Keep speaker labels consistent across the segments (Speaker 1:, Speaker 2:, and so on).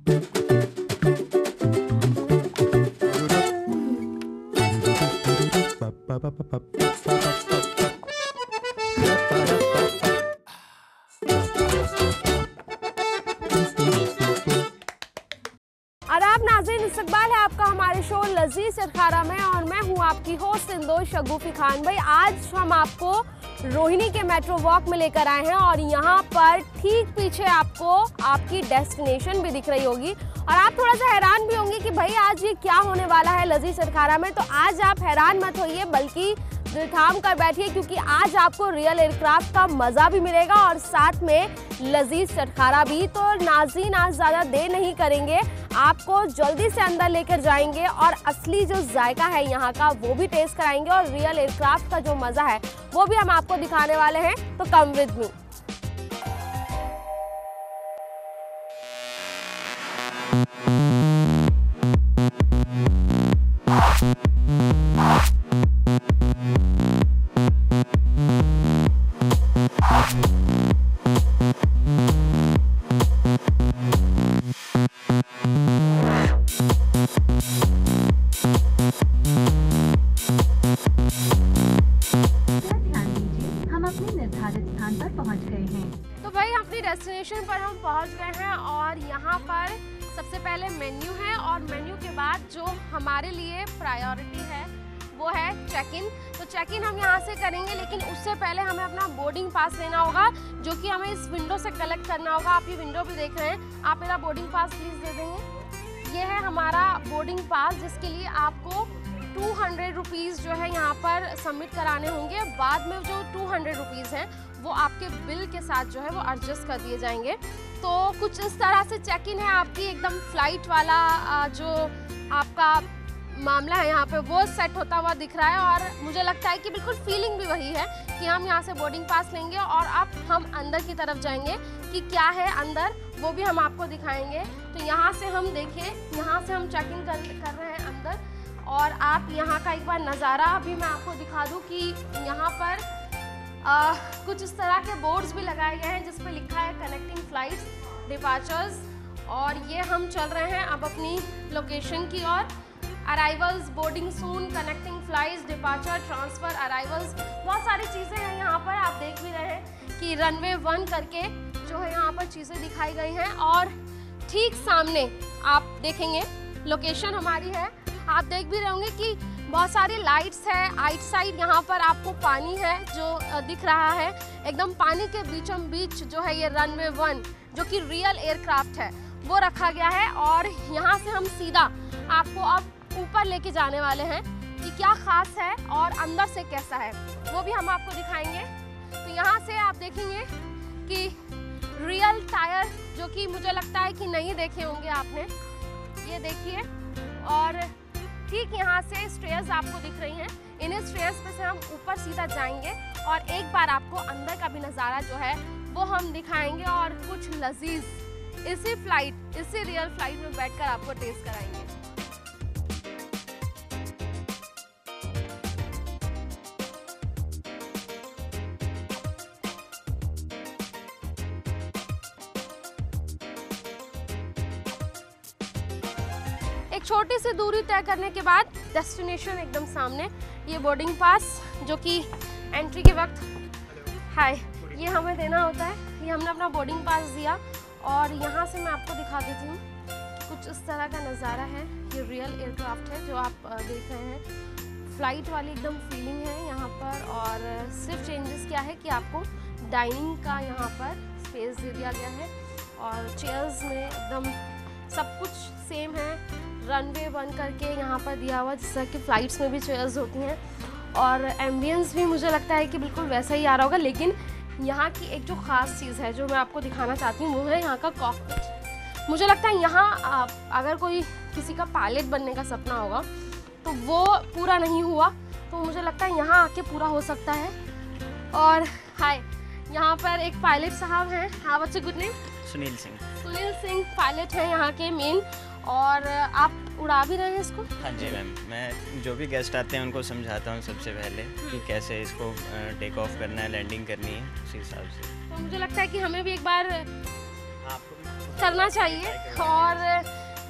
Speaker 1: आदाब नाज़रीन, इस्तकबाल है आपका हमारे शो लजीज सरखारा में और मैं हूँ आपकी होस्ट इंदौर शगुफी खान। भाई आज हम आपको रोहिणी के मेट्रो वॉक में लेकर आए हैं और यहाँ पर ठीक पीछे आपको आपकी डेस्टिनेशन भी दिख रही होगी और आप थोड़ा सा हैरान भी होंगे कि भाई आज ये क्या होने वाला है लजीज सरखारा में। तो आज आप हैरान मत होइए बल्कि दिल थाम कर बैठिए क्योंकि आज आपको रियल एयरक्राफ्ट का मज़ा भी मिलेगा और साथ में लजीज सरखारा भी। तो नाज़रीन आज ज़्यादा देर नहीं करेंगे, आपको जल्दी से अंदर लेकर जाएंगे और असली जो जायका है यहाँ का वो भी टेस्ट कराएंगे और रियल एयरक्राफ्ट का जो मज़ा है वो भी हम आपको दिखाने वाले हैं। तो कम विद मी। तो भाई अपनी डेस्टिनेशन पर हम पहुंच गए हैं और यहाँ पर सबसे पहले मेन्यू है और मेन्यू के बाद जो हमारे लिए प्रायोरिटी है वो है चेक इन। तो चेक इन हम यहाँ से करेंगे लेकिन उससे पहले हमें अपना बोर्डिंग पास लेना होगा जो कि हमें इस विंडो से कलेक्ट करना होगा। आप ये विंडो भी देख रहे हैं, आप मेरा बोर्डिंग पास प्लीज़ दे देंगे। ये है हमारा बोर्डिंग पास जिसके लिए आपको 200 रुपीज़ जो है यहाँ पर सबमिट कराने होंगे। बाद में जो 200 रुपीज़ हैं वो आपके बिल के साथ जो है वो एडजस्ट कर दिए जाएंगे। तो कुछ इस तरह से चेक इन है आपकी, एकदम फ्लाइट वाला जो आपका मामला है यहाँ पे वो सेट होता हुआ दिख रहा है और मुझे लगता है कि बिल्कुल फीलिंग भी वही है कि हम यहाँ से बोर्डिंग पास लेंगे और अब हम अंदर की तरफ जाएंगे कि क्या है अंदर वो भी हम आपको दिखाएंगे। तो यहाँ से हम देखिए, यहाँ से हम चेक इन कर रहे हैं अंदर और आप यहाँ का एक बार नज़ारा अभी मैं आपको दिखा दूँ कि यहाँ पर कुछ इस तरह के बोर्ड्स भी लगाए गए हैं जिस पे लिखा है कनेक्टिंग फ्लाइट्स डिपार्चर्स और ये हम चल रहे हैं अब अपनी लोकेशन की ओर। Arrivals, boarding soon, connecting flights, departure, transfer, arrivals, बहुत सारी चीज़ें हैं यहाँ पर। आप देख भी रहे हैं कि रनवे 1 करके जो है यहाँ पर चीज़ें दिखाई गई हैं और ठीक सामने आप देखेंगे लोकेशन हमारी है। आप देख भी रहे होंगे कि बहुत सारी लाइट्स है। आइट साइड यहाँ पर आपको पानी है जो दिख रहा है, एकदम पानी के बीचों बीच जो है ये रनवे 1 जो कि रियल एयरक्राफ्ट है वो रखा गया है और यहाँ से हम सीधा आपको अब ऊपर लेके जाने वाले हैं कि क्या ख़ास है और अंदर से कैसा है वो भी हम आपको दिखाएंगे। तो यहाँ से आप देखेंगे कि रियल टायर जो कि मुझे लगता है कि नहीं देखे होंगे आपने, ये देखिए। और ठीक यहाँ से स्टेयर्स आपको दिख रही हैं, इन्हीं स्टेयर्स पे से हम ऊपर सीधा जाएंगे और एक बार आपको अंदर का भी नज़ारा जो है वो हम दिखाएंगे और कुछ लजीज इसी रियल फ्लाइट में बैठकर आपको टेस्ट कराएंगे। एक छोटी सी दूरी तय करने के बाद डेस्टिनेशन एकदम सामने। ये बोर्डिंग पास जो कि एंट्री के वक्त ये हमें देना होता है। ये हमने अपना बोर्डिंग पास दिया और यहाँ से मैं आपको दिखा देती हूँ कुछ इस तरह का नज़ारा है। ये रियल एयरक्राफ्ट है जो आप देख रहे हैं, फ्लाइट वाली एकदम फीलिंग है यहाँ पर। और सिर्फ चेंजेस क्या है कि आपको डाइनिंग का यहाँ पर स्पेस दे दिया गया है और चेयर्स में एकदम सब कुछ सेम है। रनवे 1 करके यहाँ पर दिया हुआ जिस तरह की फ़्लाइट्स में भी चेयर्स होती हैं और एम्बियंस भी मुझे लगता है कि बिल्कुल वैसा ही आ रहा होगा। लेकिन यहाँ की एक जो ख़ास चीज़ है जो मैं आपको दिखाना चाहती हूँ वो है यहाँ का कॉकपिट। मुझे लगता है यहाँ अगर कोई किसी का पायलट बनने का सपना होगा तो वो पूरा नहीं हुआ, तो मुझे लगता है यहाँ आके पूरा हो सकता है। और यहाँ पर एक पायलट साहब हैं। हाँ बच्चे, good name?
Speaker 2: Sunil Singh
Speaker 1: pilot हैं यहाँ के मेन। और आप उड़ा भी रहे हैं इसको?
Speaker 2: हाँ जी मैम, मैं जो भी गेस्ट आते हैं उनको समझाता हूँ सबसे पहले कि कैसे इसको टेक ऑफ करना है, लैंडिंग करनी है, उसी हिसाब से।
Speaker 1: तो मुझे लगता है कि हमें भी एक बार
Speaker 2: आपको
Speaker 1: करना चाहिए। और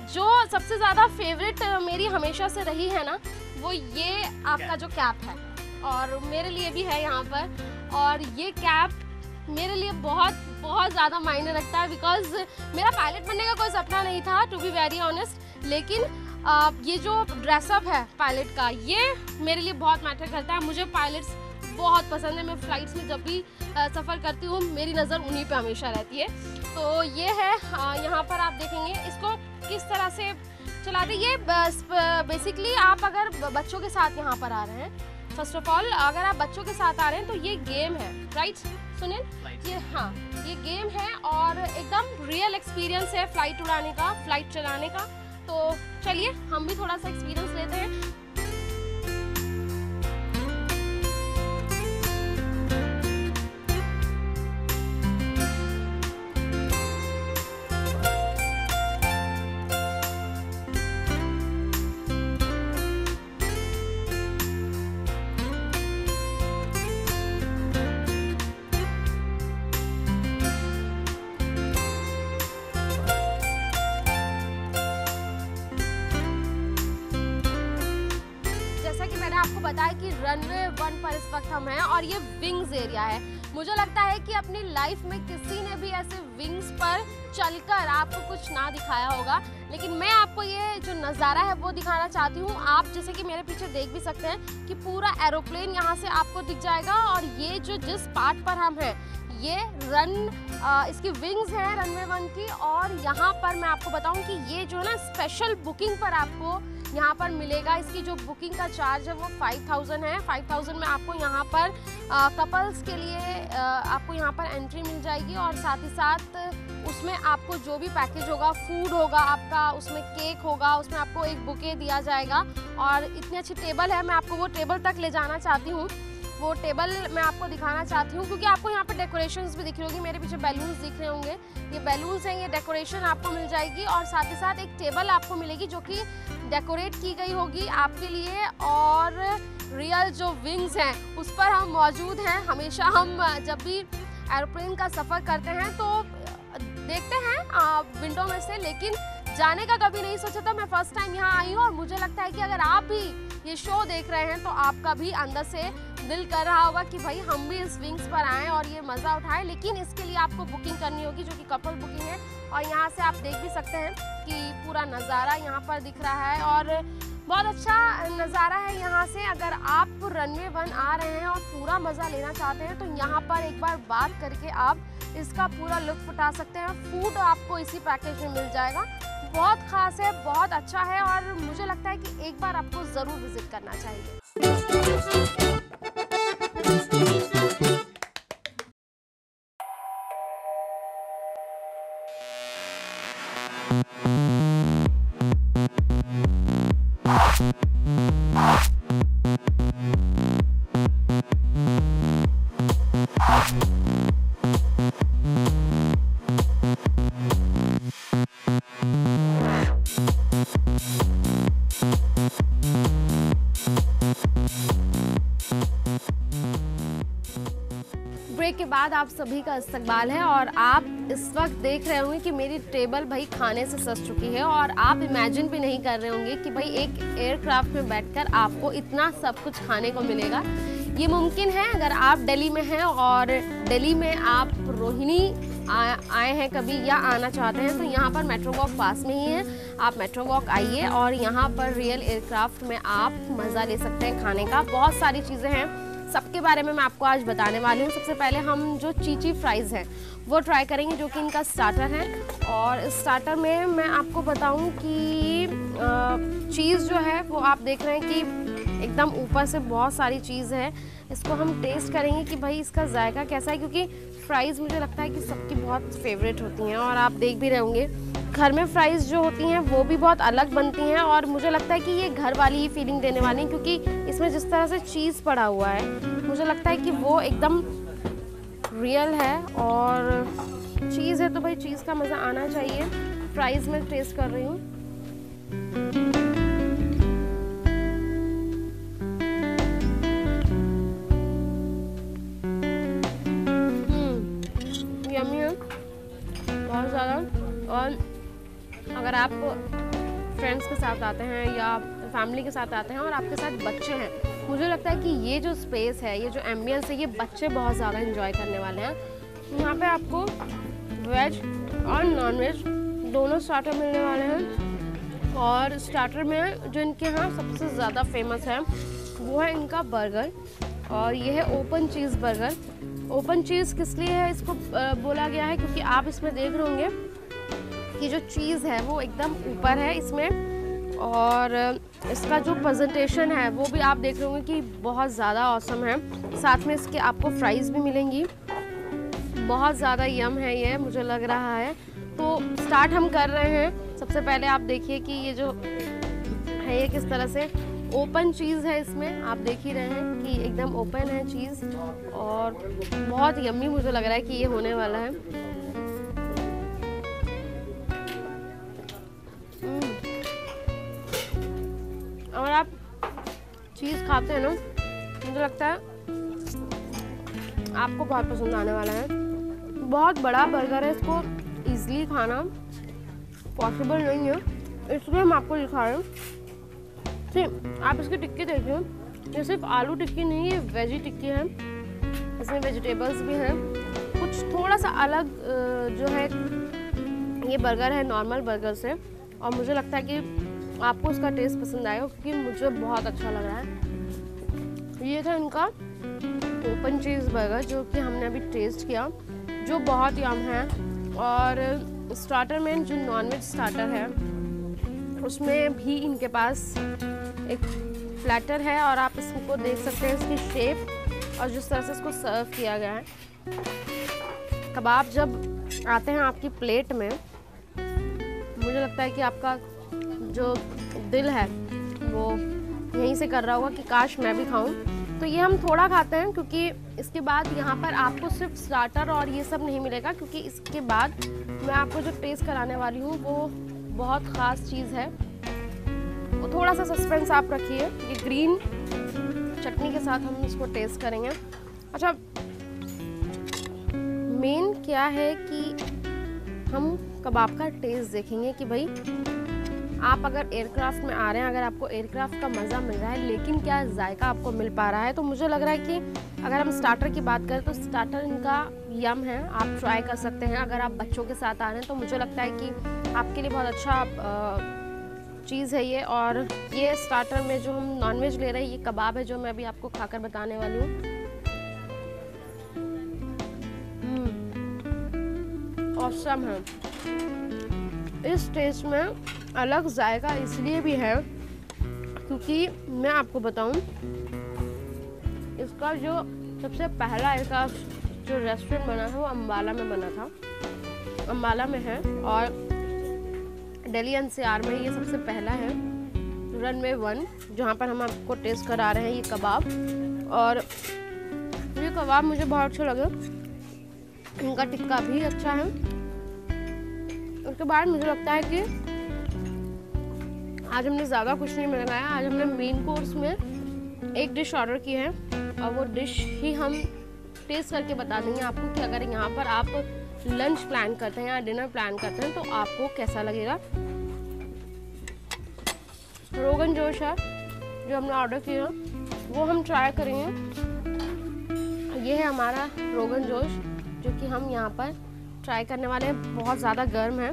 Speaker 1: जो सबसे ज़्यादा फेवरेट मेरी हमेशा से रही है ना, वो ये आपका जो कैप है, और मेरे लिए भी है यहाँ पर। और ये कैप मेरे लिए बहुत बहुत ज़्यादा मायने रखता है, बिकॉज मेरा पायलट बनने का कोई सपना नहीं था, टू बी वेरी ऑनेस्ट। लेकिन ये जो ड्रेसअप है पायलट का, ये मेरे लिए बहुत मैटर करता है। मुझे पायलट्स बहुत पसंद है। मैं फ़्लाइट्स में जब भी सफ़र करती हूँ, मेरी नज़र उन्हीं पे हमेशा रहती है। तो ये है, यहाँ पर आप देखेंगे इसको किस तरह से चलाते। ये बेसिकली आप अगर बच्चों के साथ यहाँ पर आ रहे हैं, फर्स्ट ऑफ ऑल अगर आप बच्चों के साथ आ रहे हैं तो ये गेम है, राइट सुनील? ये हाँ, ये गेम है और एकदम रियल एक्सपीरियंस है फ्लाइट उड़ाने का, फ्लाइट चलाने का। तो चलिए हम भी थोड़ा सा एक्सपीरियंस लेते हैं। आपको बताया कि रनवे 1 पर इस वक्त हम हैं और ये विंग्स एरिया है। मुझे लगता है कि अपनी लाइफ में किसी ने भी ऐसे विंग्स पर चलकर आपको कुछ ना दिखाया होगा, लेकिन मैं आपको ये जो नज़ारा है वो दिखाना चाहती हूँ। आप जैसे कि मेरे पीछे देख भी सकते हैं कि पूरा एरोप्लेन यहाँ से आपको दिख जाएगा। और ये जो जिस पार्ट पर हम हैं, ये इसकी विंग्स हैं रनवे 1 की। और यहाँ पर मैं आपको बताऊँ कि ये जो ना स्पेशल बुकिंग पर आपको यहाँ पर मिलेगा। इसकी जो बुकिंग का चार्ज है वो 5000 है। 5000 में आपको यहाँ पर कपल्स के लिए आपको यहाँ पर एंट्री मिल जाएगी। और साथ ही साथ उसमें आपको जो भी पैकेज होगा, फूड होगा आपका, उसमें केक होगा, उसमें आपको एक बुके दिया जाएगा। और इतनी अच्छी टेबल है, मैं आपको वो टेबल तक ले जाना चाहती हूँ। वो टेबल मैं आपको दिखाना चाहती हूँ क्योंकि आपको यहाँ पे डेकोरेशंस भी दिख रही होगी। मेरे पीछे बैलून्स दिख रहे होंगे, ये बैलून्स हैं, ये डेकोरेशन आपको मिल जाएगी। और साथ ही साथ एक टेबल आपको मिलेगी जो कि डेकोरेट की गई होगी आपके लिए। और रियल जो विंग्स हैं उस पर हम मौजूद हैं। हमेशा हम जब भी एरोप्लेन का सफ़र करते हैं तो देखते हैं विंडो में से, लेकिन जाने का कभी नहीं सोचा था। मैं फर्स्ट टाइम यहाँ आई हूँ और मुझे लगता है कि अगर आप भी ये शो देख रहे हैं तो आपका भी अंदर से दिल कर रहा होगा कि भाई हम भी इस विंग्स पर आएँ और ये मज़ा उठाएं। लेकिन इसके लिए आपको बुकिंग करनी होगी जो कि कपल बुकिंग है। और यहाँ से आप देख भी सकते हैं कि पूरा नज़ारा यहाँ पर दिख रहा है और बहुत अच्छा नज़ारा है यहाँ से। अगर आप रनवे 1 आ रहे हैं और पूरा मज़ा लेना चाहते हैं तो यहाँ पर एक बार बात करके आप इसका पूरा लुत्फ़ उठा सकते हैं। फूड आपको इसी पैकेज में मिल जाएगा। बहुत ख़ास है, बहुत अच्छा है और मुझे लगता है कि एक बार आपको ज़रूर विज़िट करना चाहिए। ब्रेक के बाद आप सभी का इस्तकबाल है और आप इस वक्त देख रहे होंगे कि मेरी टेबल भाई खाने से सज चुकी है। और आप इमेजिन भी नहीं कर रहे होंगे कि भाई एक एयरक्राफ्ट में बैठकर आपको इतना सब कुछ खाने को मिलेगा। ये मुमकिन है अगर आप दिल्ली में हैं और दिल्ली में आप रोहिणी आए हैं कभी या आना चाहते हैं तो यहाँ पर मेट्रो वॉक पास में ही है। आप मेट्रो वॉक आइए और यहाँ पर रियल एयरक्राफ्ट में आप मज़ा ले सकते हैं खाने का। बहुत सारी चीज़ें हैं, सबके बारे में मैं आपको आज बताने वाली हूँ। सबसे पहले हम जो चीची फ्राइज़ हैं वो ट्राई करेंगे जो कि इनका स्टार्टर है। और इस स्टार्टर में मैं आपको बताऊँ कि चीज़ जो है वो आप देख रहे हैं कि एकदम ऊपर से बहुत सारी चीज़ है। इसको हम टेस्ट करेंगे कि भाई इसका जायका कैसा है, क्योंकि फ्राइज़ मुझे लगता है कि सबकी बहुत फेवरेट होती हैं। और आप देख भी रहे होंगे घर में फ्राइज़ जो होती हैं वो भी बहुत अलग बनती हैं और मुझे लगता है कि ये घर वाली ही फीलिंग देने वाली है, क्योंकि इसमें जिस तरह से चीज़ पड़ा हुआ है मुझे लगता है कि वो एकदम रियल है। और चीज़ है तो भाई चीज़ का मज़ा आना चाहिए। फ्राइज़ में टेस्ट कर रही हूँ। यम्मी है बहुत ज़्यादा। और अगर आप फ्रेंड्स के साथ आते हैं या फैमिली के साथ आते हैं और आपके साथ बच्चे हैं, मुझे लगता है कि ये जो स्पेस है, ये जो एम्बियंस है, ये बच्चे बहुत ज़्यादा एंजॉय करने वाले हैं। यहाँ पे आपको वेज और नॉन वेज दोनों स्टार्टर मिलने वाले हैं। और स्टार्टर में जो इनके यहाँ सबसे ज़्यादा फेमस है वो है इनका बर्गर, और ये है ओपन चीज़ बर्गर। ओपन चीज़ किस लिए है इसको बोला गया है, क्योंकि आप इसमें देख रहे होंगे कि जो चीज़ है वो एकदम ऊपर है इसमें, और इसका जो प्रेजेंटेशन है वो भी आप देख रहे होंगे कि बहुत ज़्यादा ऑसम है। साथ में इसके आपको फ्राइज़ भी मिलेंगी, बहुत ज़्यादा यम है ये, मुझे लग रहा है। तो स्टार्ट हम कर रहे हैं। सबसे पहले आप देखिए कि ये जो है ये किस तरह से ओपन चीज़ है, इसमें आप देख ही रहे हैं कि एकदम ओपन है चीज़, और बहुत यम्मी मुझे लग रहा है कि ये होने वाला है। अगर आप चीज़ खाते हैं ना, मुझे लगता है आपको बहुत पसंद आने वाला है। बहुत बड़ा बर्गर है, इसको इजीली खाना पॉसिबल नहीं है, इसलिए हम आपको दिखा रहे हैं। ठीक, आप इसकी टिक्की देखिए, ये सिर्फ आलू टिक्की नहीं, ये वेजी टिक्की है, इसमें वेजिटेबल्स भी हैं। कुछ थोड़ा सा अलग जो है ये बर्गर है नॉर्मल बर्गर से, और मुझे लगता है कि आपको इसका टेस्ट पसंद आएगा, क्योंकि मुझे बहुत अच्छा लग रहा है। ये था इनका ओपन चीज़ बर्गर जो कि हमने अभी टेस्ट किया, जो बहुत यम है। और स्टार्टर में जो नॉनवेज स्टार्टर है उसमें भी इनके पास एक प्लेटर है, और आप इसको देख सकते हैं इसकी शेप और जिस तरह से इसको सर्व किया गया है। कबाब जब आते हैं आपकी प्लेट में, मुझे लगता है कि आपका जो दिल है वो यहीं से कर रहा होगा कि काश मैं भी खाऊं। तो ये हम थोड़ा खाते हैं, क्योंकि इसके बाद यहाँ पर आपको सिर्फ स्टार्टर और ये सब नहीं मिलेगा, क्योंकि इसके बाद मैं आपको जो टेस्ट कराने वाली हूँ वो बहुत ख़ास चीज़ है। वो थोड़ा सा सस्पेंस आप रखिए, ये ग्रीन चटनी के साथ हम इसको टेस्ट करेंगे। अच्छा, मेन क्या है कि हम कबाब का टेस्ट देखेंगे कि भाई आप अगर एयरक्राफ्ट में आ रहे हैं, अगर आपको एयरक्राफ्ट का मज़ा मिल रहा है, लेकिन क्या जायका आपको मिल पा रहा है। तो मुझे लग रहा है कि अगर हम स्टार्टर की बात करें तो स्टार्टर इनका यम है, आप ट्राई कर सकते हैं। अगर आप बच्चों के साथ आ रहे हैं तो मुझे लगता है कि आपके लिए बहुत अच्छा चीज़ है ये। और ये स्टार्टर में जो हम नॉनवेज ले रहे हैं, ये कबाब है जो मैं अभी आपको खाकर बताने वाली हूँ। ऑसम है। इस टेस्ट में अलग जायका इसलिए भी है क्योंकि मैं आपको बताऊं, इसका जो सबसे पहला इसका जो रेस्टोरेंट बना था वो अम्बाला में बना था, अम्बाला में है, और दिल्ली एनसीआर में ये सबसे पहला है, रनवे 1, जहाँ पर हम आपको टेस्ट करा रहे हैं ये कबाब। और ये कबाब मुझे बहुत अच्छा लगा, इनका टिक्का भी अच्छा है। उसके बाद मुझे लगता है कि आज हमने ज़्यादा कुछ नहीं मंगाया, आज हमने मेन कोर्स में एक डिश ऑर्डर की है, और वो डिश ही हम टेस्ट करके बता देंगे आपको कि अगर यहाँ पर आप लंच प्लान करते हैं या डिनर प्लान करते हैं तो आपको कैसा लगेगा। रोगन जोश है जो हमने ऑर्डर किया, वो हम ट्राई करेंगे। ये है हमारा रोगन जोश जो कि हम यहाँ पर ट्राई करने वाले हैं। बहुत ज़्यादा गर्म है,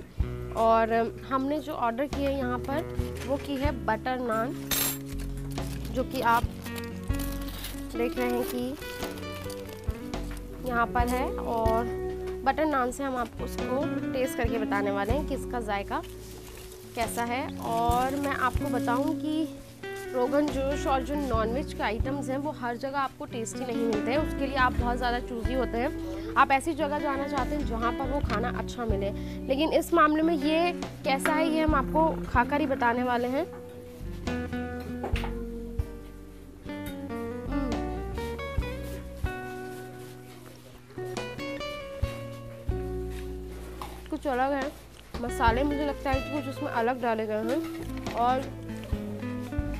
Speaker 1: और हमने जो ऑर्डर किया है यहाँ पर वो की है बटर नान, जो कि आप देख रहे हैं कि यहाँ पर है। और बटर नान से हम आपको उसको टेस्ट करके बताने वाले हैं कि इसका जायका कैसा है। और मैं आपको बताऊं कि रोगन जोश और जो नॉनवेज के आइटम्स हैं वो हर जगह आपको टेस्टी नहीं मिलते हैं, उसके लिए आप बहुत ज़्यादा चूज़ी होते हैं। आप ऐसी जगह जाना चाहते हैं जहाँ पर वो खाना अच्छा मिले, लेकिन इस मामले में ये कैसा है ये हम आपको खाकर ही बताने वाले हैं। कुछ अलग है, मसाले मुझे लगता है कि कुछ उसमें अलग डाले गए हैं, और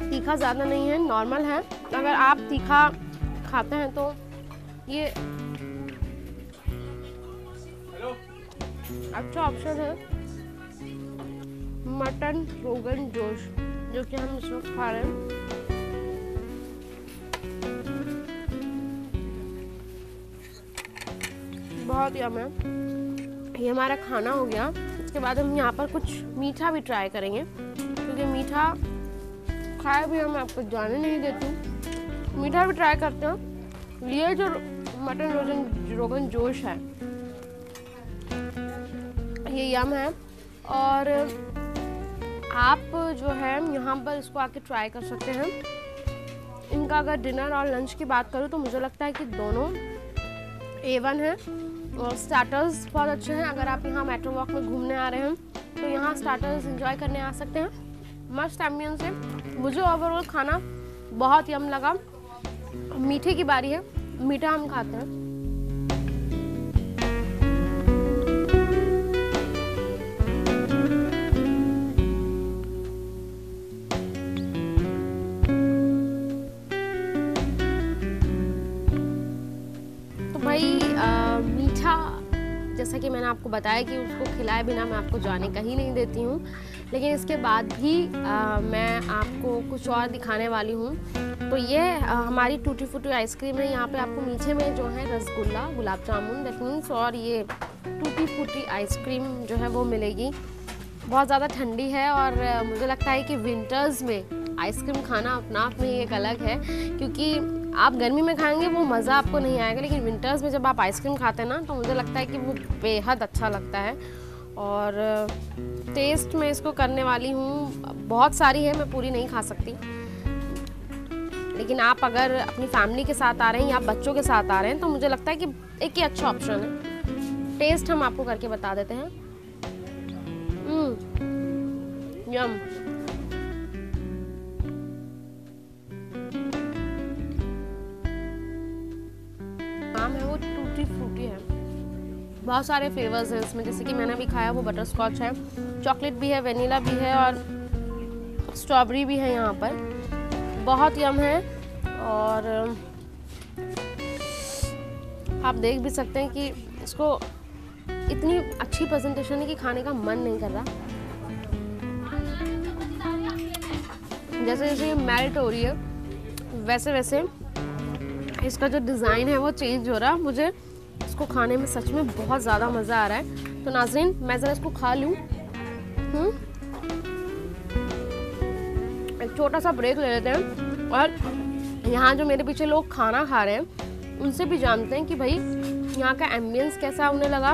Speaker 1: तीखा ज़्यादा नहीं है, नॉर्मल है। अगर आप तीखा खाते हैं तो ये अच्छा ऑप्शन है। मटन रोगन जोश जो कि हम इस वक्त खा रहे हैं। बहुत यम है। ये हमारा खाना हो गया। इसके बाद हम यहाँ पर कुछ मीठा भी ट्राई करेंगे, क्योंकि मीठा खाए भी मैं आपको जाने नहीं देती हूँ। मीठा भी ट्राई करते हैं। ये जो मटन रोगन जोश है ये यम है, और आप जो है यहाँ पर इसको आके ट्राई कर सकते हैं। इनका अगर डिनर और लंच की बात करूँ तो मुझे लगता है कि दोनों A1 है, और स्टार्टर्स बहुत अच्छे हैं। अगर आप यहाँ मेट्रो वॉक में घूमने आ रहे हैं तो यहाँ स्टार्टर्स एंजॉय करने आ सकते हैं। मस्त एम्बियंस है। मुझे ओवरऑल खाना बहुत यम लगा। मीठे की बारी है, मीठा हम खाते हैं। मीठा जैसा कि मैंने आपको बताया कि उसको खिलाए बिना मैं आपको जाने कहीं नहीं देती हूँ, लेकिन इसके बाद भी मैं आपको कुछ और दिखाने वाली हूँ। तो ये हमारी टूटी फूटी आइसक्रीम है। यहाँ पे आपको मीठे में जो है रसगुल्ला, गुलाब जामुन दैट मीन्स, और ये टूटी फूटी आइसक्रीम जो है वो मिलेगी। बहुत ज़्यादा ठंडी है, और मुझे लगता है कि विंटर्स में आइसक्रीम खाना अपना आप में एक अलग है, क्योंकि आप गर्मी में खाएंगे वो मज़ा आपको नहीं आएगा, लेकिन विंटर्स में जब आप आइसक्रीम खाते हैं ना तो मुझे लगता है कि वो बेहद अच्छा लगता है। और टेस्ट में इसको करने वाली हूँ, बहुत सारी है, मैं पूरी नहीं खा सकती, लेकिन आप अगर अपनी फैमिली के साथ आ रहे हैं या बच्चों के साथ आ रहे हैं तो मुझे लगता है कि एक ही अच्छा ऑप्शन है। टेस्ट हम आपको करके बता देते हैं। यम। नाम है वो टूटी फ्रूटी है। बहुत सारे फ्लेवर्स हैं इसमें, जैसे कि मैंने अभी खाया वो बटर स्कॉच है, चॉकलेट भी है, वेनिला भी है, और स्ट्रॉबेरी भी है यहाँ पर। बहुत यम है, और आप देख भी सकते हैं कि इसको इतनी अच्छी प्रेजेंटेशन है कि खाने का मन नहीं कर रहा। जैसे जैसे ये मेल्ट हो रही है वैसे वैसे इसका जो डिज़ाइन है वो चेंज हो रहा है। मुझे इसको खाने में सच में बहुत ज़्यादा मज़ा आ रहा है। तो नाज़रीन, मैं ज़रा इसको खा लूँ। एक छोटा सा ब्रेक ले लेते हैं, और यहाँ जो मेरे पीछे लोग खाना खा रहे हैं उनसे भी जानते हैं कि भाई यहाँ का एम्बियंस कैसा उन्हें लगा,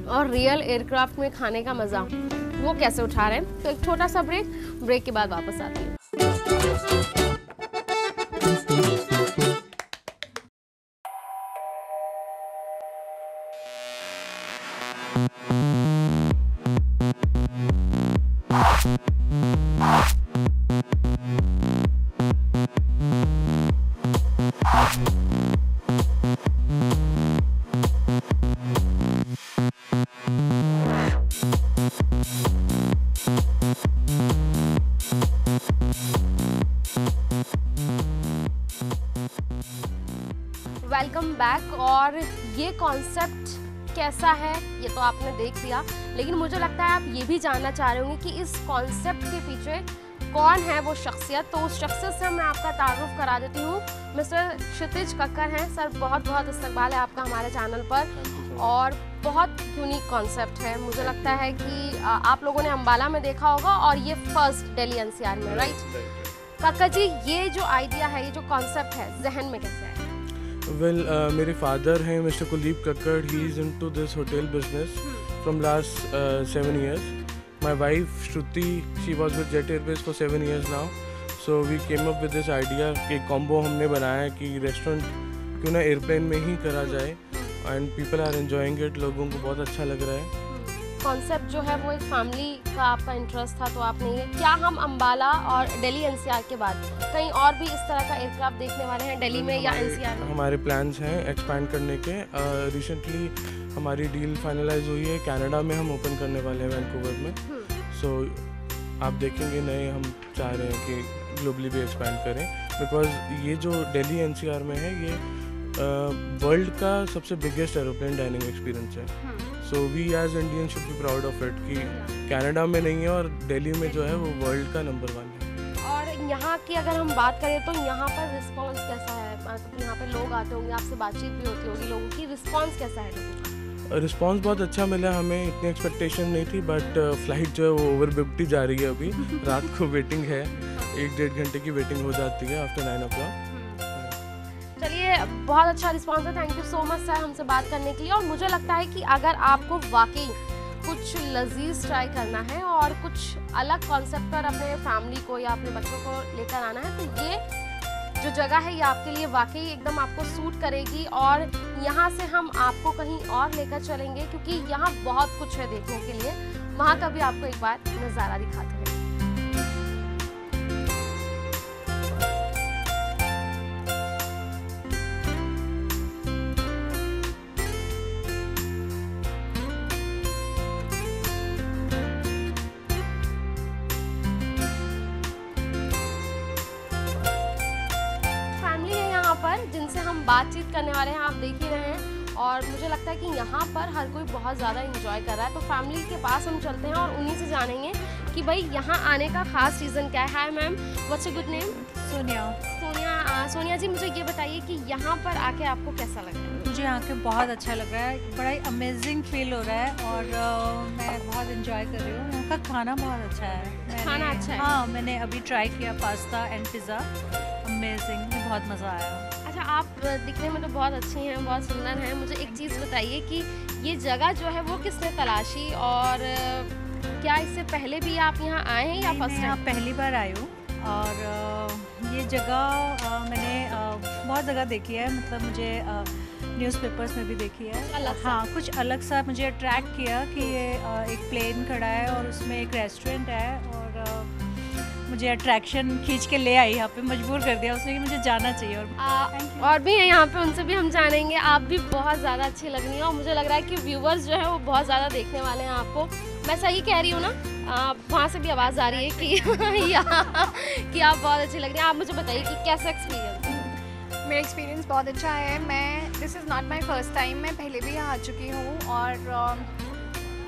Speaker 1: और रियल एयरक्राफ्ट में खाने का मज़ा वो कैसे उठा रहे हैं। तो एक छोटा सा ब्रेक के बाद वापस आती हूँ। Welcome back. और ये कॉन्सेप्ट कैसा है ये तो आपने देख लिया, लेकिन मुझे लगता है आप ये भी जानना चाह रहे होंगे कि इस कॉन्सेप्ट के पीछे कौन है वो शख्सियत। तो उस शख्सियत से मैं आपका तारुफ करा देती हूँ। मिस्टर क्षितिज कक्कर हैं। सर, बहुत बहुत इस्तकबाल है आपका हमारे चैनल पर, और बहुत यूनिक कॉन्सेप्ट है। मुझे लगता है कि आप लोगों ने अम्बाला में देखा होगा, और ये फर्स्ट दिल्ली NCR में, राइट? कक्कर जी, ये जो आइडिया है, ये जो कॉन्सेप्ट है, जहन में कैसे आया?
Speaker 3: वेल, मेरे फादर हैं mister Kuldeep Kakkar. He is into this hotel business from last 7 years. My wife Shruti, she was with Jet Airways for 7 years now. So we came up with this idea कि combo हमने बनाया कि restaurant क्यों ना airplane में ही करा जाए, and people are enjoying it. लोगों को बहुत अच्छा लग रहा है।
Speaker 1: कॉन्सेप्ट जो है वो एक फैमिली का आपका इंटरेस्ट था, तो आपने ये, क्या हम अम्बाला और दिल्ली NCR के बाद कहीं और भी इस तरह का एयरक्राफ्ट देखने वाले हैं दिल्ली में या NCR में?
Speaker 3: हमारे प्लान्स हैं एक्सपैंड करने के। रिसेंटली हमारी डील फाइनलाइज हुई है, कनाडा में हम ओपन करने वाले हैं, वैंकूवर में। सो आप देखेंगे नए, हम चाह रहे हैं कि ग्लोबली भी एक्सपैंड करें, बिकॉज ये जो दिल्ली NCR में है ये वर्ल्ड का सबसे बिगेस्ट एरोप्लेन डाइनिंग एक्सपीरियंस है। So we as Indian should be proud of it कि कनाडा में नहीं है और दिल्ली में जो है वो वर्ल्ड का नंबर 1 है।
Speaker 1: और यहाँ की अगर हम बात करें तो यहाँ पर रिस्पांस कैसा है? मतलब यहाँ पे लोग आते होंगे, आपसे बातचीत भी होती होगी, लोगों की रिस्पांस कैसा है लोगों का?
Speaker 3: रिस्पांस बहुत अच्छा मिला, हमें इतनी एक्सपेक्टेशन नहीं थी, बट फ्लाइट जो है वो ओवर बुकड ही जा रही है अभी। रात को वेटिंग है, 1-1.5 घंटे की वेटिंग हो जाती है आफ्टर 9 o'clock।
Speaker 1: चलिए, बहुत अच्छा रिस्पांस है। Thank you so much sir हमसे बात करने के लिए। और मुझे लगता है कि अगर आपको वाकई कुछ लजीज ट्राई करना है और कुछ अलग कॉन्सेप्ट पर अपने फैमिली को या अपने बच्चों को लेकर आना है तो ये जो जगह है ये आपके लिए वाकई एकदम आपको सूट करेगी। और यहाँ से हम आपको कहीं और लेकर चलेंगे क्योंकि यहाँ बहुत कुछ है देखने के लिए। वहाँ का भी आपको एक बार नज़ारा दिखाते हैं। जिनसे हम बातचीत करने वाले हैं, आप देख ही रहे हैं। और मुझे लगता है कि यहाँ पर हर कोई बहुत ज़्यादा एंजॉय कर रहा है। तो फैमिली के पास हम चलते हैं और उन्हीं से जानेंगे कि भाई यहाँ आने का खास रीज़न क्या है। Hi ma'am, what's your good name?
Speaker 4: Sonia.
Speaker 1: Sonia ji, मुझे ये बताइए कि यहाँ पर आके आपको कैसा लग रहा है?
Speaker 4: मुझे आके बहुत अच्छा लग रहा है, बड़ा ही अमेजिंग फील हो रहा है और मैं बहुत एंजॉय कर रही हूँ। यहाँ का खाना बहुत अच्छा है।
Speaker 1: खाना अच्छा है?
Speaker 4: हाँ, मैंने अभी ट्राई किया पास्ता एंड पिज़्ज़ा, अमेजिंग, मुझे बहुत मज़ा आया।
Speaker 1: अच्छा, आप दिखने में तो बहुत अच्छी हैं, बहुत सुंदर हैं। मुझे एक चीज़ बताइए कि ये जगह जो है वो किसने तलाशी और क्या इससे पहले भी आप यहाँ आए हैं या फर्स्ट टाइम?
Speaker 4: पहली बार आई हूँ और ये जगह मैंने बहुत जगह देखी है, मतलब मुझे न्यूज़पेपर्स में भी देखी है। हाँ, कुछ अलग सा मुझे अट्रैक्ट किया कि ये एक प्लेन खड़ा है और उसमें एक रेस्टोरेंट है और मुझे अट्रैक्शन खींच के ले आई यहाँ पे, मजबूर कर दिया उसने कि मुझे जाना चाहिए।
Speaker 1: और भी हैं यहाँ पे, उनसे भी हम जानेंगे। आप भी बहुत ज़्यादा अच्छी लग रही हैं और मुझे लग रहा है कि व्यूवर्स जो है वो बहुत ज़्यादा देखने वाले हैं आपको। मैं सही कह रही हूँ ना? वहाँ से भी आवाज़ आ रही है कि कि आप बहुत अच्छी लग रही हैं। आप मुझे बताइए कि कैसा एक्सपीरियंस है?
Speaker 5: मेरा एक्सपीरियंस बहुत अच्छा है। This is not my first time, मैं पहले भी यहाँ आ चुकी हूँ और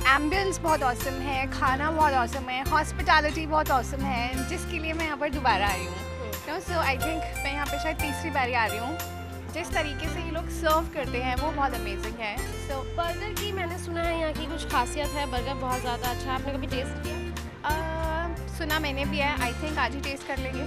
Speaker 5: एम्बियंस बहुत ऑसम है, खाना बहुत ऑसम है, हॉस्पिटैलिटी बहुत ऑसम है, जिसके लिए मैं यहाँ पर दोबारा आई हूँ। सो आई थिंक मैं यहाँ पे शायद तीसरी बार आ रही हूँ। जिस तरीके से ये लोग सर्व करते हैं वो बहुत अमेजिंग है।
Speaker 1: सो बर्गर की मैंने सुना है यहाँ की कुछ खासियत है, बर्गर बहुत ज़्यादा अच्छा है। आपने कभी टेस्ट किया?
Speaker 5: सुना मैंने भी है, आई थिंक आज ही टेस्ट कर लेंगे।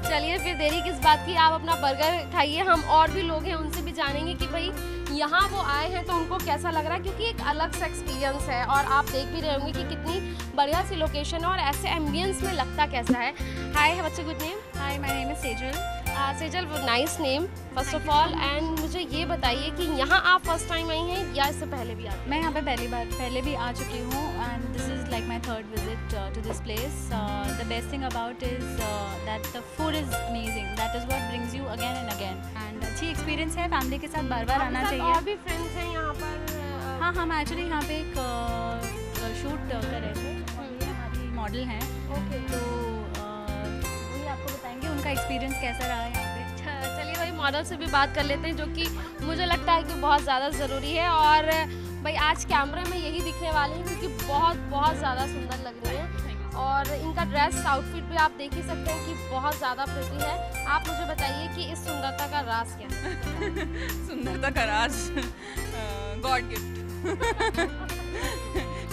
Speaker 1: चलिए, फिर देरी किस बात की, आप अपना बर्गर खाइए। हम और भी लोग हैं उनसे भी जानेंगे कि भाई यहाँ वो आए हैं तो उनको कैसा लग रहा है, क्योंकि एक अलग सा एक्सपीरियंस है। और आप देख भी रहे होंगे कि कितनी बढ़िया सी लोकेशन है और ऐसे एम्बियंस में लगता कैसा है। Hi, what's your good name?
Speaker 5: Hi, my name is Sejal.
Speaker 1: Sejal, nice name first of all. And मुझे ये बताइए कि यहाँ आप फर्स्ट टाइम आई हैं या इससे पहले भी आती?
Speaker 6: मैं यहाँ पे पहले भी आ चुकी हूँ and this is like my third visit to this place. The best thing about is that the food is amazing, that is what brings you again and again. And अच्छी एक्सपीरियंस है, फैमिली के साथ बार बार आना चाहिए।
Speaker 1: और भी friends हैं यहाँ पर?
Speaker 6: हाँ, हम एक्चुअली यहाँ पे एक शूट कर रहे थे और ये हमारी मॉडल हैं।
Speaker 1: ओके,
Speaker 6: तो वही आपको बताएंगे उनका एक्सपीरियंस कैसा रहा है यहाँ पे।
Speaker 1: चलिए भाई, मॉडल से भी बात कर लेते हैं, जो कि मुझे लगता है कि बहुत ज़्यादा ज़रूरी है। और भाई आज कैमरे में यही दिखने वाले हैं क्योंकि बहुत ज़्यादा सुंदर लग रही हैं। और इनका ड्रेस आउटफिट भी आप देख ही सकते हैं कि बहुत ज़्यादा प्रिटी है। आप मुझे बताइए कि इस सुंदरता का राज क्या है?
Speaker 7: सुंदरता का राज God gift.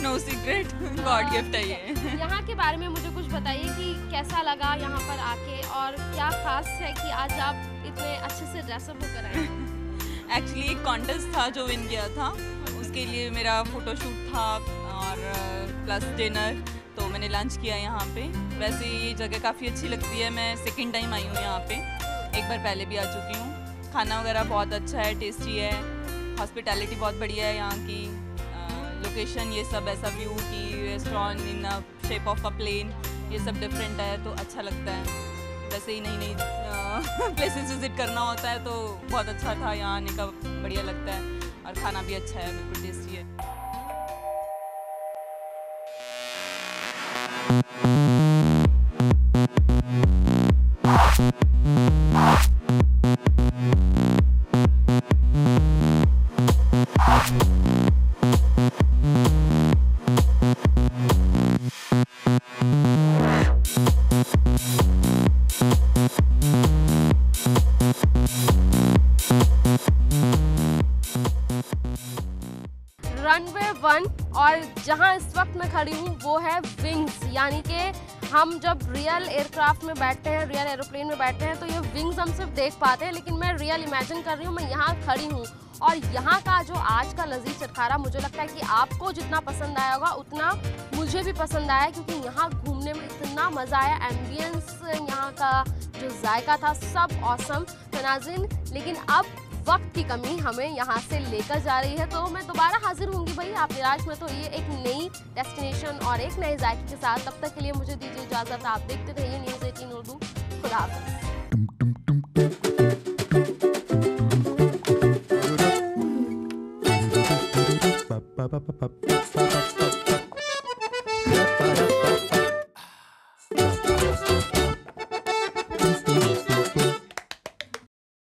Speaker 7: No secret, God gift है ये।
Speaker 1: यहाँ के बारे में मुझे कुछ बताइए कि कैसा लगा यहाँ पर आके और क्या खास है कि आज आप इतने अच्छे से ड्रेसअप होकर आए?
Speaker 7: एक्चुअली एक कॉन्टेस्ट था जो विन किया था, उसके लिए मेरा फोटोशूट था और प्लस डिनर, तो मैंने लंच किया यहाँ पे। वैसे ये जगह काफ़ी अच्छी लगती है, मैं सेकंड टाइम आई हूँ यहाँ पे, एक बार पहले भी आ चुकी हूँ। खाना वगैरह बहुत अच्छा है, टेस्टी है, हॉस्पिटैलिटी बहुत बढ़िया है यहाँ की, लोकेशन ये सब ऐसा व्यू की restaurant in shape of a plane, ये सब डिफरेंट है तो अच्छा लगता है। वैसे ही नई प्लेसेस विजिट करना होता है तो बहुत अच्छा था, यहाँ आने का बढ़िया लगता है और खाना भी अच्छा है, बिल्कुल टेस्टी है।
Speaker 1: जहां इस वक्त मैं खड़ी हूं वो है विंग्स, यानी कि हम जब रियल एयरक्राफ्ट में बैठते हैं, रियल एरोप्लेन में बैठते हैं तो ये विंग्स हम सिर्फ देख पाते हैं, लेकिन मैं रियल इमेजिन कर रही हूँ, मैं यहाँ खड़ी हूँ। और यहाँ का जो आज का लजीज चटखारा मुझे लगता है कि आपको जितना पसंद आया होगा उतना मुझे भी पसंद आया, क्योंकि यहाँ घूमने में इतना मज़ा आया। एम्बियंस, यहाँ का जो जायका था, सब ऑसम। तो नाज़रीन, लेकिन अब वक्त की कमी हमें यहाँ से लेकर जा रही है, तो मैं दोबारा हाजिर होंगी भाई आप निराश में तो ये एक नई डेस्टिनेशन और एक नए जायके के साथ। तब तक के लिए मुझे दीजिए इजाज़त, आप देखते रहिए न्यूज़ 18 उर्दू। खुदा हाफ़िज़।